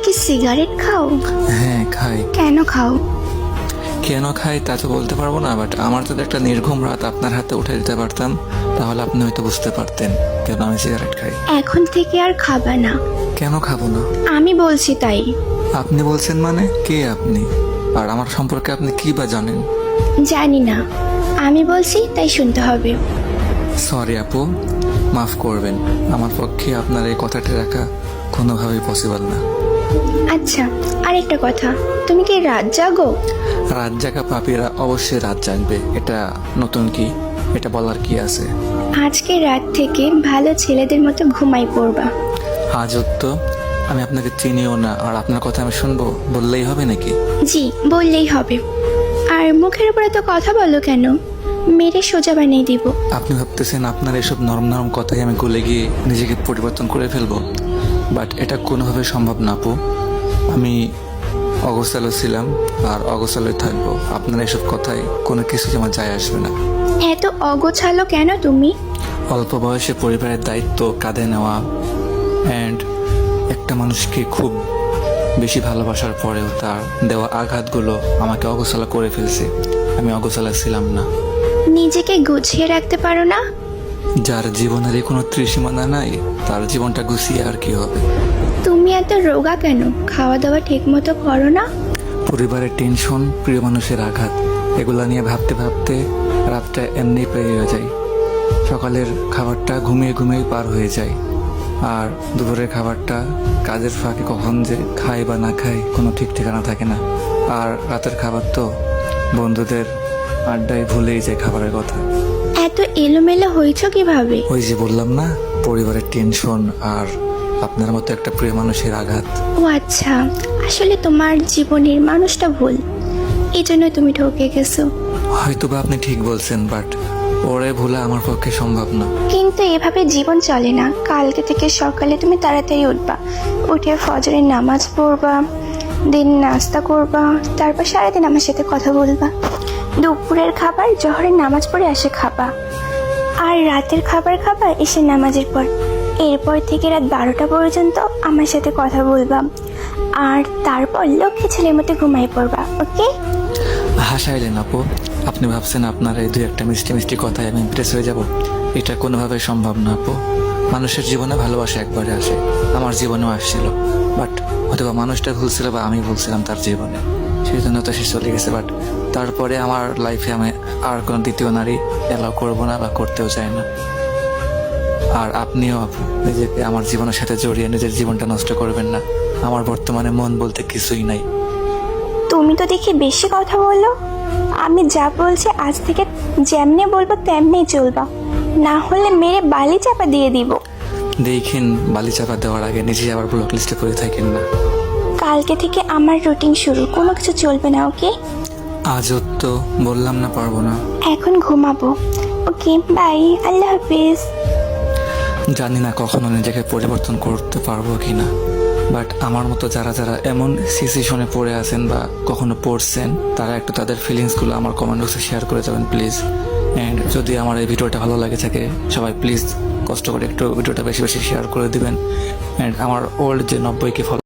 কি সিগারেট খাও? হ্যাঁ খাই। কেন খাও? কেন খাই তা তো বলতে পারবো না, বাট আমার যদি একটা নির্ঘুম রাত আপনার হাতে উঠে দিতে পারতাম তাহলে আপনি হয়তো বুঝতে পারতেন কেন আমি সিগারেট খাই। এখন থেকে আর খাবা না। কেন খাবো না? আমি বলছি তাই। আপনি বলছেন মানে? কে আপনি? আর আমার সম্পর্কে আপনি কি বা জানেন? জানি না, আমি বলছি তাই শুনতে হবে। সরি আপু, মাফ করবেন, আমার পক্ষে আপনার এই কথাটি রাখা কোনোভাবেই পসিবল না। আচ্ছা, আরেকটা কথা, তুমি কি রাত জাগো? রাত জাগা পাপীরা অবশ্যই রাত জাগবে, এটা নতুন কি? এটা বলার কি আছে? আজকে রাত থেকে ভালো ছেলেদের মতো ঘুমাই পড়বা। আজও তো আমি আপনাকে চিনিও না, আর আপনার কথা আমি শুনবো বললেই হবে নাকি? জি, বললেই হবে। আর মুখের উপরে তো কথা বলো কেন? মেরে সোজা বানিয়ে দিব। আপনি ভাবতেছেন আপনার এসব নরম নরম কথাই আমি গলে গিয়ে নিজেকে পরিবর্তন করে ফেলবো, বাট এটা কোনোভাবে সম্ভব না আপু। আমি অগোছালো ছিলাম আর অগোছালোই থাকবো, আপনার এসব কথায় কোনো কিছু আমার যায় আসবে না। এত অগোছালো কেন তুমি? অল্প বয়সে পরিবারের দায়িত্ব কাঁধে নেওয়া, অ্যান্ড একটা মানুষকে খুব বেশি ভালোবাসার পরেও তার দেওয়া আঘাতগুলো আমাকে অগোছালো করে ফেলছে। আমি অগোছালো ছিলাম না। নিজেকে গুছিয়ে রাখতে পারো না? যার জীবনের কোনো ত্রিসীমানা নাই তার জীবনটা গুছিয়ে আর কি হবে? তুমি এত রোগা কেন? খাওয়া দাওয়া ঠিক মতো করো না? পরিবারের টেনশন, প্রিয় মানুষের আঘাত, এগুলা নিয়ে ভাবতে ভাবতে রাতটা এমনি পেরিয়ে যায়। সকালের খাবারটা ঘুমিয়ে ঘুমিয়ে পার হয়ে যায়, আর দুপুরের খাবারটা কাজের ফাঁকে কখন যে খাই বা না খাই কোনো ঠিক ঠিকানা থাকে না। আর রাতের খাবার তো বন্ধুদের আড্ডায় ভুলেই যায় খাবারের কথা। এত এলোমেলো হয়েছো কিভাবে? ওই যে বললাম না, পরিবারের টেনশন আর আপনার মতো একটা প্রিয় মানুষের আঘাত। ও আচ্ছা, আসলে তোমার জীবনের মানুষটা ভুল, এই জন্য তুমি ঠকে গেছো। হয়তো বা আপনি ঠিক বলছেন, বাট ওরে ভোলা আমার পক্ষে সম্ভব না। কিন্তু এভাবে জীবন চলে না। কালকে থেকে সকালে তুমি তাড়াতাড়ি উঠবা, উঠে ফজরের নামাজ পড়বা, দিন নাস্তা করবা, তারপর সারাদিন আমার সাথে কথা বলবা। দুপুরের খাবার জোহরের নামাজ পড়ে এসে খাবা, আর রাতের খাবার খাবা এসে নামাজের পর। এরপর থেকে রাত 12টা পর্যন্ত আমার সাথে কথা বলবা, আর তারপর লক্ষ্মী ছেলের মতো ঘুমাই পড়বা। ওকে? হাসাইলেন আপু, আপনি ভাবছেন আপনার এই দুই একটা মিষ্টি মিষ্টি কথায় আমি ইমপ্রেস হয়ে যাব? এটা কোনোভাবে সম্ভব না আপু। মানুষের জীবনে ভালোবাসা একবারে আসে, আমার জীবনেও আসছিল, বাট হয়তো মানুষটা ভুলছিল বা আমি ভুলছিলাম তার জীবনে, সেই জন্য তো সে চলে গেছে। বাট তারপরে আমার লাইফে আমি আর কোনো দ্বিতীয় নারী এলাও করবো না বা করতেও চাই না। আর আপনিও আপু নিজেকে আমার জীবনের সাথে জড়িয়ে নিজের জীবনটা নষ্ট করবেন না। আমার বর্তমানে মন বলতে কিছুই নাই। তুমি তো দেখি বেশি কথা বলো। আমি যা বলছি আজ থেকে যেমনি বলবো তেমনি চলবা, না হলে মেরে বালি চাপা দিয়ে দিব। দেখেন, বালি চাপা দেওয়ার আগে নিজে আবার ব্লক লিস্টে পড়ে থাকেন না। কালকে থেকে আমার রুটিন শুরু, কোনো কিছু চলবে না। ওকে? আজও তো বললাম না পারবো না। এখন ঘুমাবো। ওকে, বাই, আল্লাহ হাফিজ। জানি না কখনো নিজেকে পরিবর্তন করতে পারবো কিনা, বাট আমার মতো যারা যারা এমন সিচুয়েশনে পড়ে আছেন বা কখনো পড়ছেন, তারা একটু তাদের ফিলিংসগুলো আমার কমেন্ট বক্সে শেয়ার করে যাবেন প্লিজ। অ্যান্ড যদি আমার এই ভিডিওটা ভালো লাগে থাকে, সবাই প্লিজ কষ্ট করে একটু ভিডিওটা বেশি বেশি শেয়ার করে দিবেন। অ্যান্ড আমার ওল্ড যে 90কে ফলো